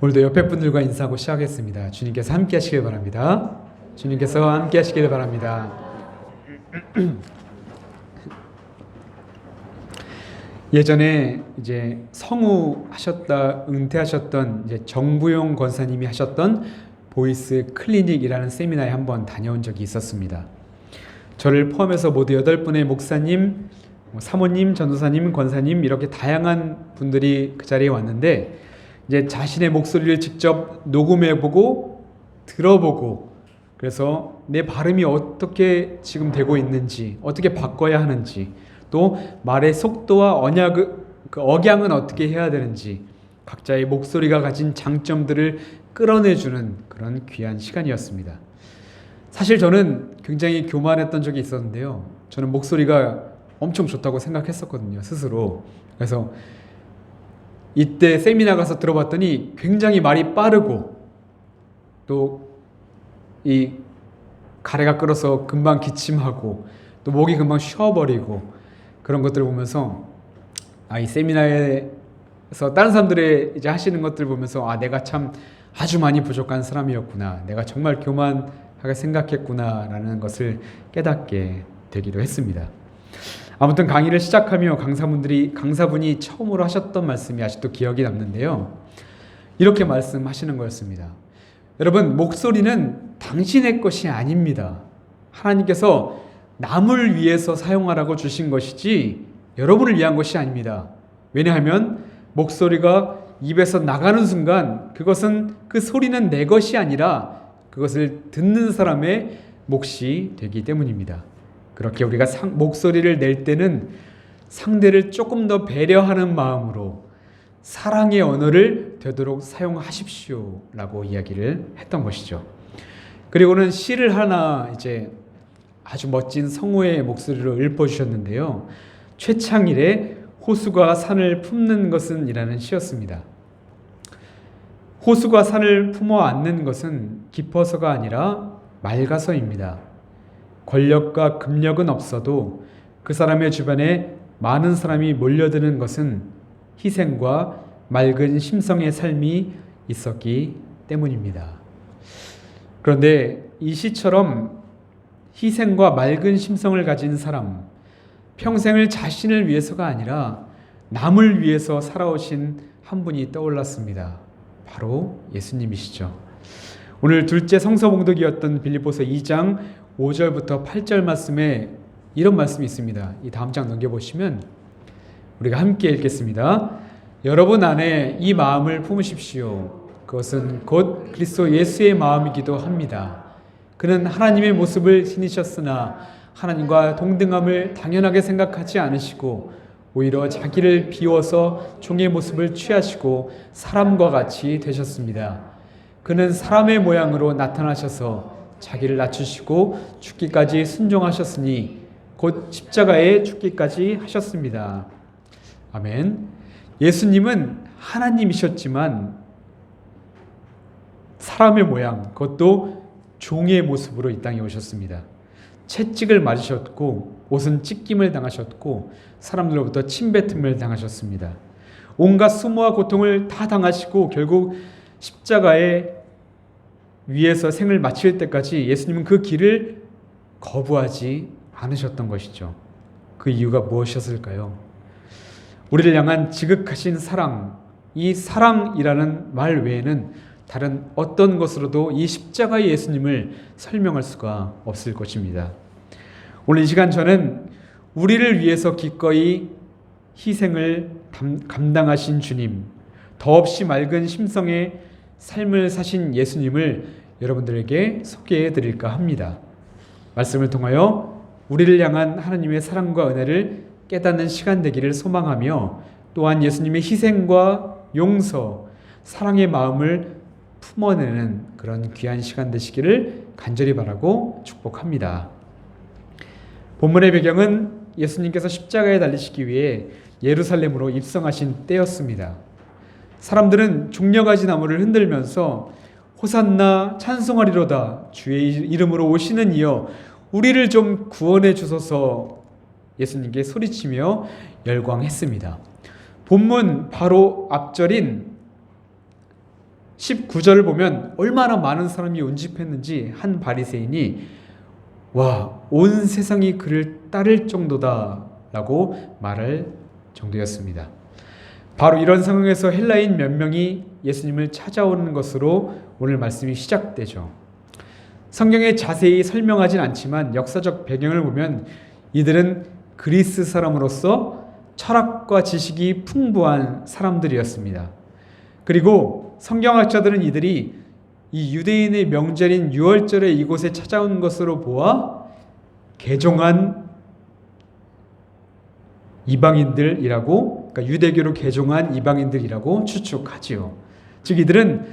오늘도 옆에 분들과 인사하고 시작하겠습니다. 주님께서 함께 하시길 바랍니다. 주님께서 함께 하시길 바랍니다. 예전에 이제 성우하셨다 은퇴하셨던 이제 정부용 권사님이 하셨던 보이스 클리닉이라는 세미나에 한번 다녀온 적이 있었습니다. 저를 포함해서 모두 8분의 목사님, 사모님, 전도사님, 권사님 이렇게 다양한 분들이 그 자리에 왔는데 이제 자신의 목소리를 직접 녹음해보고 들어보고 그래서 내 발음이 어떻게 지금 되고 있는지 어떻게 바꿔야 하는지 또 말의 속도와 억양은 어떻게 해야 되는지 각자의 목소리가 가진 장점들을 끌어내주는 그런 귀한 시간이었습니다. 사실 저는 굉장히 교만했던 적이 있었는데요. 저는 목소리가 엄청 좋다고 생각했었거든요, 스스로. 그래서 이때 세미나 가서 들어봤더니 굉장히 말이 빠르고 또 이 가래가 끓어서 금방 기침하고 또 목이 금방 쉬어버리고 그런 것들을 보면서 이 세미나에서 다른 사람들의 이제 하시는 것들을 보면서 내가 참 아주 많이 부족한 사람이었구나, 내가 정말 교만하게 생각했구나라는 것을 깨닫게 되기도 했습니다. 아무튼 강의를 시작하며 강사분이 처음으로 하셨던 말씀이 아직도 기억이 남는데요. 이렇게 말씀하시는 거였습니다. 여러분, 목소리는 당신의 것이 아닙니다. 하나님께서 남을 위해서 사용하라고 주신 것이지 여러분을 위한 것이 아닙니다. 왜냐하면 목소리가 입에서 나가는 순간 그 소리는 내 것이 아니라 그것을 듣는 사람의 몫이 되기 때문입니다. 그렇게 우리가 목소리를 낼 때는 상대를 조금 더 배려하는 마음으로 사랑의 언어를 되도록 사용하십시오 라고 이야기를 했던 것이죠. 그리고는 시를 하나 이제 아주 멋진 성우의 목소리로 읊어주셨는데요. 최창일의 호수가 산을 품는 것은 이라는 시였습니다. 호수가 산을 품어 안는 것은 깊어서가 아니라 맑아서입니다. 권력과 금력은 없어도 그 사람의 주변에 많은 사람이 몰려드는 것은 희생과 맑은 심성의 삶이 있었기 때문입니다. 그런데 이 시처럼 희생과 맑은 심성을 가진 사람, 평생을 자신을 위해서가 아니라 남을 위해서 살아오신 한 분이 떠올랐습니다. 바로 예수님이시죠. 오늘 둘째 성서봉독이었던 빌립보서 2장 5절부터 8절 말씀에 이런 말씀이 있습니다. 이 다음 장 넘겨보시면 우리가 함께 읽겠습니다. 여러분 안에 이 마음을 품으십시오. 그것은 곧 그리스도 예수의 마음이기도 합니다. 그는 하나님의 모습을 지니셨으나 하나님과 동등함을 당연하게 생각하지 않으시고 오히려 자기를 비워서 종의 모습을 취하시고 사람과 같이 되셨습니다. 그는 사람의 모양으로 나타나셔서 자기를 낮추시고 죽기까지 순종하셨으니 곧 십자가에 죽기까지 하셨습니다. 아멘. 예수님은 하나님이셨지만 사람의 모양, 그것도 종의 모습으로 이 땅에 오셨습니다. 채찍을 맞으셨고 옷은 찢김을 당하셨고 사람들로부터 침뱉음을 당하셨습니다. 온갖 수모와 고통을 다 당하시고 결국 십자가에 위에서 생을 마칠 때까지 예수님은 그 길을 거부하지 않으셨던 것이죠. 그 이유가 무엇이었을까요? 우리를 향한 지극하신 사랑, 이 사랑이라는 말 외에는 다른 어떤 것으로도 이 십자가의 예수님을 설명할 수가 없을 것입니다. 오늘 이 시간 저는 우리를 위해서 기꺼이 희생을 감당하신 주님, 더없이 맑은 심성의 삶을 사신 예수님을 여러분들에게 소개해 드릴까 합니다. 말씀을 통하여 우리를 향한 하나님의 사랑과 은혜를 깨닫는 시간 되기를 소망하며 또한 예수님의 희생과 용서, 사랑의 마음을 품어내는 그런 귀한 시간 되시기를 간절히 바라고 축복합니다. 본문의 배경은 예수님께서 십자가에 달리시기 위해 예루살렘으로 입성하신 때였습니다. 사람들은 종려가지 나무를 흔들면서 호산나 찬송하리로다, 주의 이름으로 오시는 이여 우리를 좀 구원해 주소서 예수님께 소리치며 열광했습니다. 본문 바로 앞절인 19절을 보면 얼마나 많은 사람이 운집했는지 한 바리새인이 와, 온 세상이 그를 따를 정도다 라고 말할 정도였습니다. 바로 이런 상황에서 헬라인 몇 명이 예수님을 찾아오는 것으로 오늘 말씀이 시작되죠. 성경에 자세히 설명하진 않지만 역사적 배경을 보면 이들은 그리스 사람으로서 철학과 지식이 풍부한 사람들이었습니다. 그리고 성경학자들은 이들이 이 유대인의 명절인 유월절에 이곳에 찾아온 것으로 보아 개종한 이방인들이라고, 그러니까 유대교로 개종한 이방인들이라고 추측하지요. 즉 이들은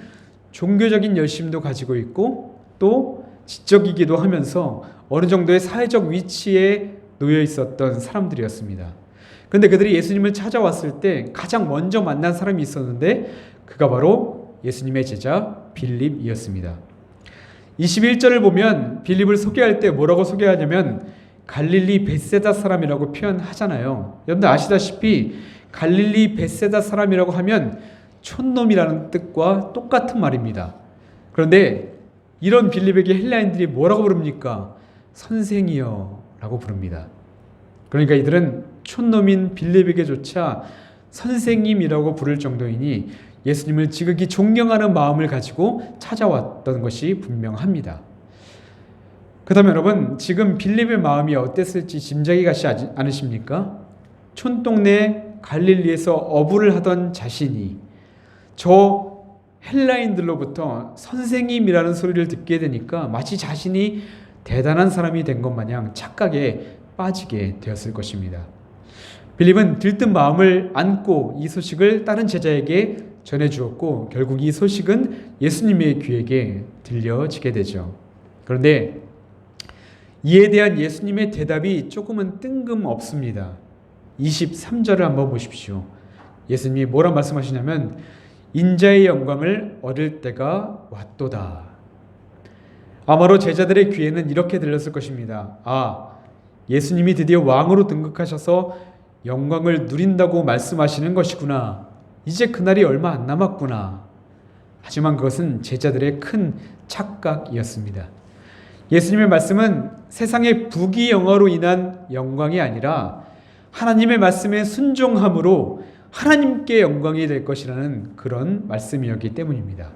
종교적인 열심도 가지고 있고 또 지적이기도 하면서 어느 정도의 사회적 위치에 놓여 있었던 사람들이었습니다. 그런데 그들이 예수님을 찾아왔을 때 가장 먼저 만난 사람이 있었는데 그가 바로 예수님의 제자 빌립이었습니다. 21절을 보면 빌립을 소개할 때 뭐라고 소개하냐면 갈릴리 벳세다 사람이라고 표현하잖아요. 여러분들 아시다시피 갈릴리 벳세다 사람이라고 하면 촌놈이라는 뜻과 똑같은 말입니다. 그런데 이런 빌립에게 헬라인들이 뭐라고 부릅니까? 선생이여 라고 부릅니다. 그러니까 이들은 촌놈인 빌립에게조차 선생님이라고 부를 정도이니 예수님을 지극히 존경하는 마음을 가지고 찾아왔던 것이 분명합니다. 그다음에 여러분, 지금 빌립의 마음이 어땠을지 짐작이 가시 않으십니까? 촌동네 갈릴리에서 어부를 하던 자신이 저 헬라인들로부터 선생님이라는 소리를 듣게 되니까 마치 자신이 대단한 사람이 된 것 마냥 착각에 빠지게 되었을 것입니다. 빌립은 들뜬 마음을 안고 이 소식을 다른 제자에게 전해주었고 결국 이 소식은 예수님의 귀에게 들려지게 되죠. 그런데 이에 대한 예수님의 대답이 조금은 뜬금없습니다. 23절을 한번 보십시오. 예수님이 뭐라 말씀하시냐면 인자의 영광을 얻을 때가 왔도다. 아마도 제자들의 귀에는 이렇게 들렸을 것입니다. 아, 예수님이 드디어 왕으로 등극하셔서 영광을 누린다고 말씀하시는 것이구나. 이제 그날이 얼마 안 남았구나. 하지만 그것은 제자들의 큰 착각이었습니다. 예수님의 말씀은 세상의 부귀영화로 인한 영광이 아니라 하나님의 말씀에 순종함으로 하나님께 영광이 될 것이라는 그런 말씀이었기 때문입니다.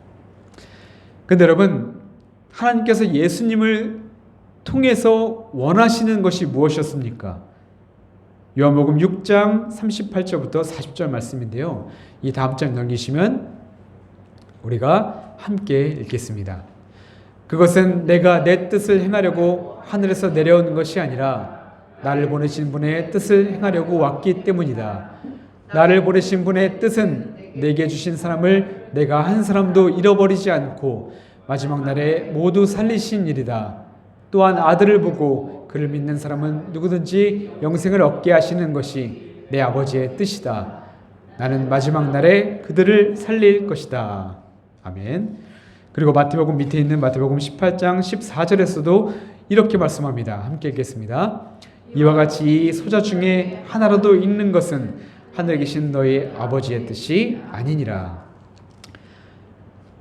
그런데 여러분, 하나님께서 예수님을 통해서 원하시는 것이 무엇이었습니까? 요한복음 6장 38절부터 40절 말씀인데요. 이 다음 장 넘기시면 우리가 함께 읽겠습니다. 그것은 내가 내 뜻을 행하려고 하늘에서 내려오는 것이 아니라 나를 보내신 분의 뜻을 행하려고 왔기 때문이다. 나를 보내신 분의 뜻은 내게 주신 사람을 내가 한 사람도 잃어버리지 않고 마지막 날에 모두 살리신 일이다. 또한 아들을 보고 그를 믿는 사람은 누구든지 영생을 얻게 하시는 것이 내 아버지의 뜻이다. 나는 마지막 날에 그들을 살릴 것이다. 아멘. 그리고 마태복음 밑에 있는 마태복음 18장 14절에서도 이렇게 말씀합니다. 함께 읽겠습니다. 이와 같이 이 소자 중에 하나라도 읽는 것은 하늘에 계신 너희 아버지의 뜻이 아니니라.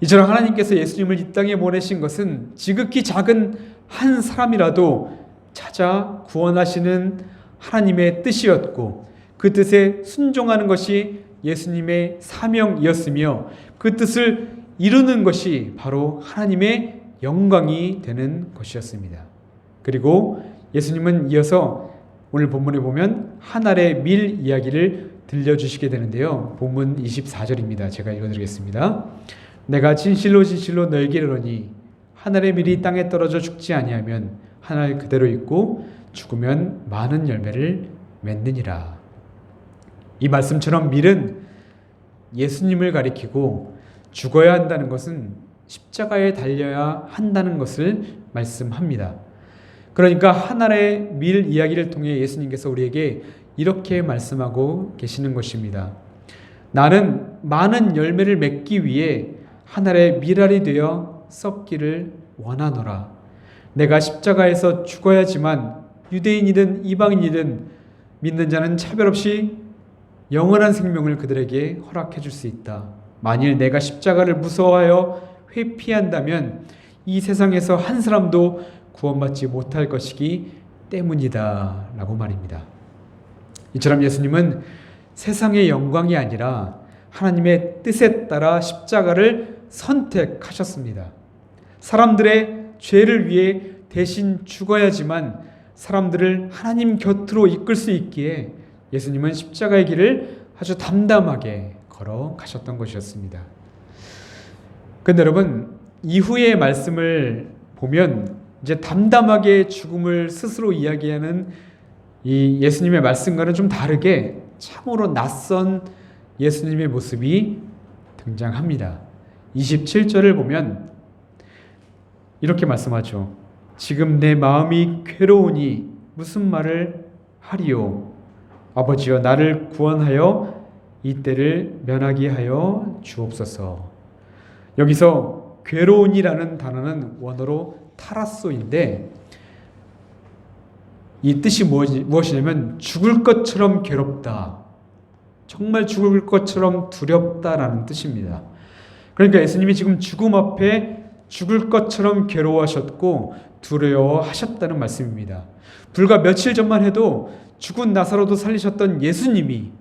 이처럼 하나님께서 예수님을 이 땅에 보내신 것은 지극히 작은 한 사람이라도 찾아 구원하시는 하나님의 뜻이었고 그 뜻에 순종하는 것이 예수님의 사명이었으며 그 뜻을 이루는 것이 바로 하나님의 영광이 되는 것이었습니다. 그리고 예수님은 이어서 오늘 본문에 보면 한 알의 밀 이야기를 들려주시게 되는데요. 본문 24절입니다. 제가 읽어드리겠습니다. 내가 진실로 진실로 너에게 이르노니 한 알의 밀이 땅에 떨어져 죽지 아니하면 한 알 그대로 있고 죽으면 많은 열매를 맺느니라. 이 말씀처럼 밀은 예수님을 가리키고 죽어야 한다는 것은 십자가에 달려야 한다는 것을 말씀합니다. 그러니까 한 알의 밀 이야기를 통해 예수님께서 우리에게 이렇게 말씀하고 계시는 것입니다. 나는 많은 열매를 맺기 위해 한 알의 밀알이 되어 썩기를 원하노라. 내가 십자가에서 죽어야지만 유대인이든 이방인이든 믿는 자는 차별 없이 영원한 생명을 그들에게 허락해 줄 수 있다. 만일 내가 십자가를 무서워하여 회피한다면 이 세상에서 한 사람도 구원받지 못할 것이기 때문이다 라고 말입니다. 이처럼 예수님은 세상의 영광이 아니라 하나님의 뜻에 따라 십자가를 선택하셨습니다. 사람들의 죄를 위해 대신 죽어야지만 사람들을 하나님 곁으로 이끌 수 있기에 예수님은 십자가의 길을 아주 담담하게 걸어가셨던 것이었습니다. 그런데 여러분, 이후의 말씀을 보면 이제 담담하게 죽음을 스스로 이야기하는 이 예수님의 말씀과는 좀 다르게 참으로 낯선 예수님의 모습이 등장합니다. 27절을 보면 이렇게 말씀하죠. 지금 내 마음이 괴로우니 무슨 말을 하리요. 아버지여 나를 구원하여 이 때를 면하게 하여 주옵소서. 여기서 괴로운이라는 단어는 원어로 타라소인데 이 뜻이 무엇이냐면 죽을 것처럼 괴롭다. 정말 죽을 것처럼 두렵다라는 뜻입니다. 그러니까 예수님이 지금 죽음 앞에 죽을 것처럼 괴로워하셨고 두려워하셨다는 말씀입니다. 불과 며칠 전만 해도 죽은 나사로도 살리셨던 예수님이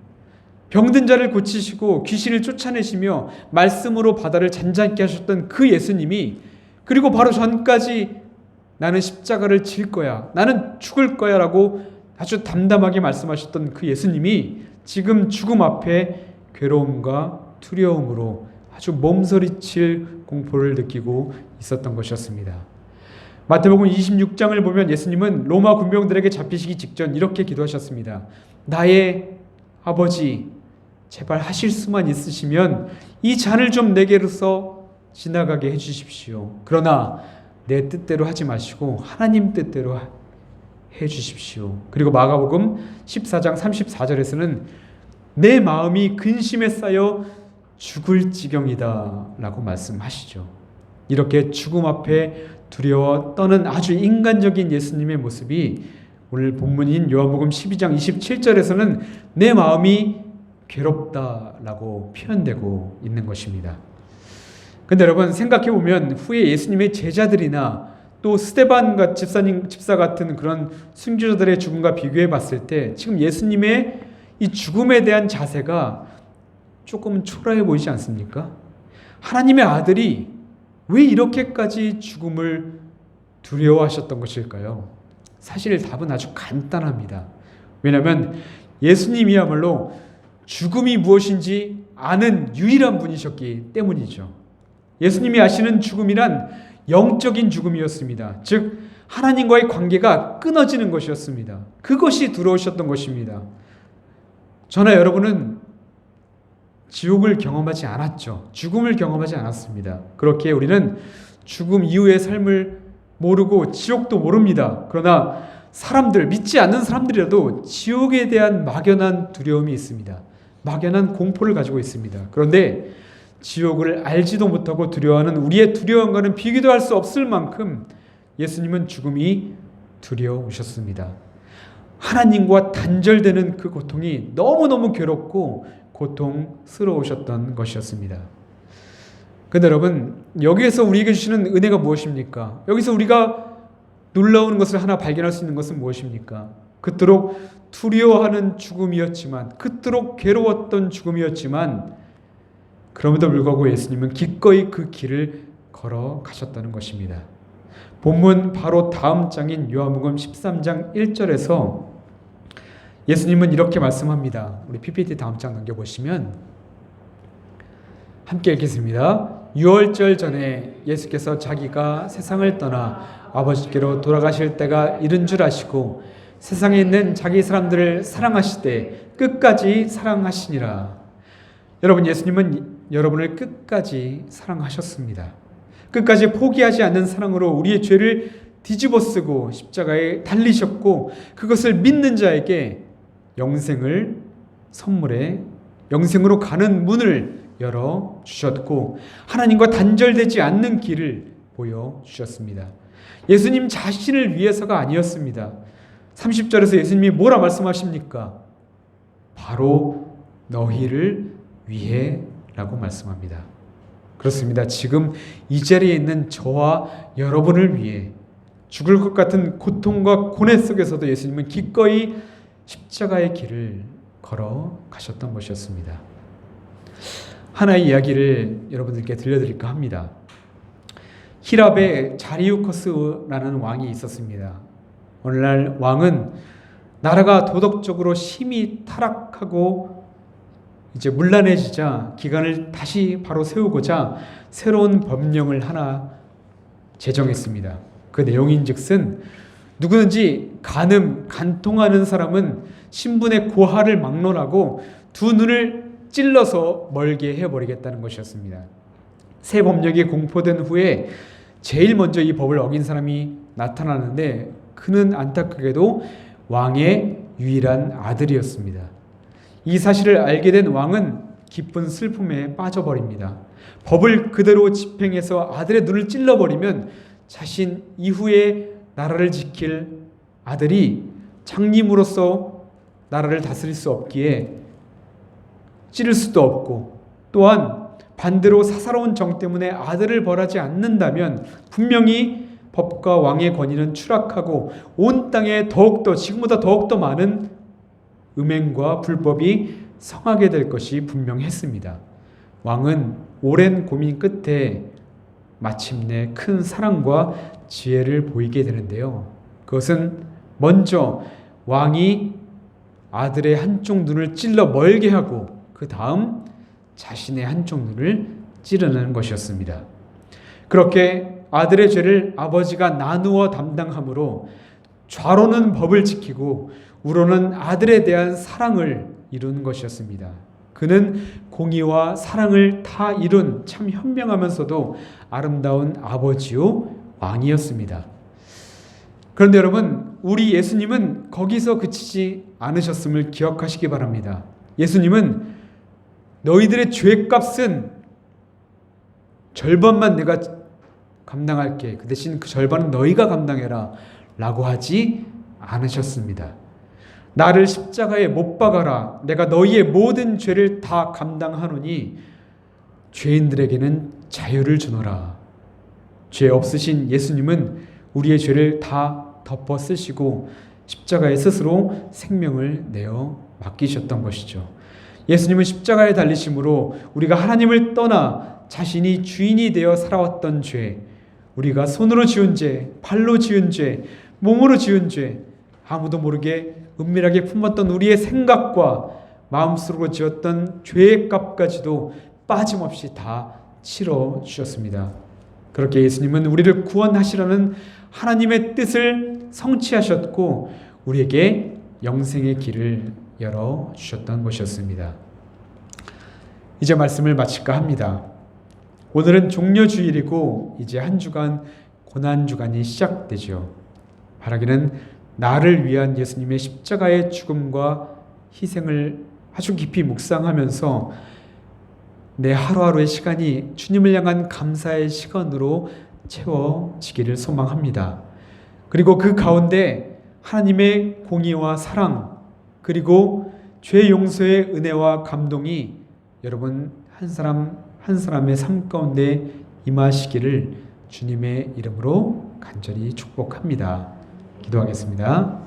병든 자를 고치시고 귀신을 쫓아내시며 말씀으로 바다를 잔잔케 하셨던 그 예수님이 그리고 바로 전까지 나는 십자가를 질 거야, 나는 죽을 거야 라고 아주 담담하게 말씀하셨던 그 예수님이 지금 죽음 앞에 괴로움과 두려움으로 아주 몸서리칠 공포를 느끼고 있었던 것이었습니다. 마태복음 26장을 보면 예수님은 로마 군병들에게 잡히시기 직전 이렇게 기도하셨습니다. 나의 아버지, 제발 하실 수만 있으시면 이 잔을 좀 내게로서 지나가게 해주십시오. 그러나 내 뜻대로 하지 마시고 하나님 뜻대로 해주십시오. 그리고 마가복음 14장 34절에서는 내 마음이 근심에 쌓여 죽을 지경이다 라고 말씀하시죠. 이렇게 죽음 앞에 두려워 떠는 아주 인간적인 예수님의 모습이 오늘 본문인 요한복음 12장 27절에서는 내 마음이 괴롭다라고 표현되고 있는 것입니다. 그런데 여러분 생각해보면 후에 예수님의 제자들이나 또 스데반 집사 같은 그런 순교자들의 죽음과 비교해 봤을 때 지금 예수님의 이 죽음에 대한 자세가 조금 초라해 보이지 않습니까? 하나님의 아들이 왜 이렇게까지 죽음을 두려워하셨던 것일까요? 사실 답은 아주 간단합니다. 왜냐하면 예수님이야말로 죽음이 무엇인지 아는 유일한 분이셨기 때문이죠. 예수님이 아시는 죽음이란 영적인 죽음이었습니다. 즉 하나님과의 관계가 끊어지는 것이었습니다. 그것이 두려우셨던 것입니다. 저나 여러분은 지옥을 경험하지 않았죠. 죽음을 경험하지 않았습니다. 그렇게 우리는 죽음 이후의 삶을 모르고 지옥도 모릅니다. 그러나 사람들, 믿지 않는 사람들이라도 지옥에 대한 막연한 두려움이 있습니다. 막연한 공포를 가지고 있습니다. 그런데 지옥을 알지도 못하고 두려워하는 우리의 두려움과는 비교도 할 수 없을 만큼 예수님은 죽음이 두려우셨습니다. 하나님과 단절되는 그 고통이 너무너무 괴롭고 고통스러우셨던 것이었습니다. 그런데 여러분, 여기에서 우리에게 주시는 은혜가 무엇입니까? 여기서 우리가 놀라운 것을 하나 발견할 수 있는 것은 무엇입니까? 그토록 두려워하는 죽음이었지만, 그토록 괴로웠던 죽음이었지만, 그럼에도 불구하고 예수님은 기꺼이 그 길을 걸어가셨다는 것입니다. 본문 바로 다음 장인 요한복음 13장 1절에서 예수님은 이렇게 말씀합니다. 우리 PPT 다음 장 넘겨보시면 함께 읽겠습니다. 6월절 전에 예수께서 자기가 세상을 떠나 아버지께로 돌아가실 때가 이른 줄 아시고 세상에 있는 자기 사람들을 사랑하시되 끝까지 사랑하시니라. 여러분, 예수님은 여러분을 끝까지 사랑하셨습니다. 끝까지 포기하지 않는 사랑으로 우리의 죄를 뒤집어쓰고 십자가에 달리셨고 그것을 믿는 자에게 영생을 선물해 영생으로 가는 문을 열어주셨고 하나님과 단절되지 않는 길을 보여주셨습니다. 예수님 자신을 위해서가 아니었습니다. 30절에서 예수님이 뭐라 말씀하십니까? 바로 너희를 위해 라고 말씀합니다. 그렇습니다. 지금 이 자리에 있는 저와 여러분을 위해 죽을 것 같은 고통과 고뇌 속에서도 예수님은 기꺼이 십자가의 길을 걸어 가셨던 것이었습니다. 하나의 이야기를 여러분들께 들려드릴까 합니다. 히랍에 자리우커스라는 왕이 있었습니다. 오늘날 왕은 나라가 도덕적으로 심히 타락하고 이제 문란해지자 기관을 다시 바로 세우고자 새로운 법령을 하나 제정했습니다. 그 내용인즉슨 누구든지 간통하는 사람은 신분의 고하를 막론하고 두 눈을 찔러서 멀게 해버리겠다는 것이었습니다. 새 법령이 공포된 후에 제일 먼저 이 법을 어긴 사람이 나타나는데 그는 안타깝게도 왕의 유일한 아들이었습니다. 이 사실을 알게 된 왕은 깊은 슬픔에 빠져버립니다. 법을 그대로 집행해서 아들의 눈을 찔러버리면 자신 이후에 나라를 지킬 아들이 장님으로서 나라를 다스릴 수 없기에 찌를 수도 없고, 또한 반대로 사사로운 정 때문에 아들을 벌하지 않는다면 분명히 법과 왕의 권위는 추락하고 온 땅에 지금보다 더욱더 많은 음행과 불법이 성하게 될 것이 분명했습니다. 왕은 오랜 고민 끝에 마침내 큰 사랑과 지혜를 보이게 되는데요. 그것은 먼저 왕이 아들의 한쪽 눈을 찔러 멀게 하고 그 다음 자신의 한쪽 눈을 찌르는 것이었습니다. 그렇게 아들의 죄를 아버지가 나누어 담당함으로 좌로는 법을 지키고 우로는 아들에 대한 사랑을 이룬 것이었습니다. 그는 공의와 사랑을 다 이룬 참 현명하면서도 아름다운 아버지요 왕이었습니다. 그런데 여러분, 우리 예수님은 거기서 그치지 않으셨음을 기억하시기 바랍니다. 예수님은 너희들의 죄값은 절반만 내가 감당할게. 그 대신 그 절반은 너희가 감당해라 라고 하지 않으셨습니다. 나를 십자가에 못 박아라. 내가 너희의 모든 죄를 다 감당하노니 죄인들에게는 자유를 주노라. 죄 없으신 예수님은 우리의 죄를 다 덮어 쓰시고 십자가에 스스로 생명을 내어 맡기셨던 것이죠. 예수님은 십자가에 달리심으로 우리가 하나님을 떠나 자신이 주인이 되어 살아왔던 죄, 우리가 손으로 지은 죄, 발로 지은 죄, 몸으로 지은 죄, 아무도 모르게 은밀하게 품었던 우리의 생각과 마음속으로 지었던 죄의 값까지도 빠짐없이 다 치러 주셨습니다. 그렇게 예수님은 우리를 구원하시라는 하나님의 뜻을 성취하셨고 우리에게 영생의 길을 열어주셨던 것이었습니다. 이제 말씀을 마칠까 합니다. 오늘은 종려주일이고 이제 한 주간 고난주간이 시작되죠. 바라기는 나를 위한 예수님의 십자가의 죽음과 희생을 아주 깊이 묵상하면서 내 하루하루의 시간이 주님을 향한 감사의 시간으로 채워지기를 소망합니다. 그리고 그 가운데 하나님의 공의와 사랑, 그리고 죄 용서의 은혜와 감동이 여러분 한 사람 한 사람의 삶 가운데 임하시기를 주님의 이름으로 간절히 축복합니다. 기도하겠습니다.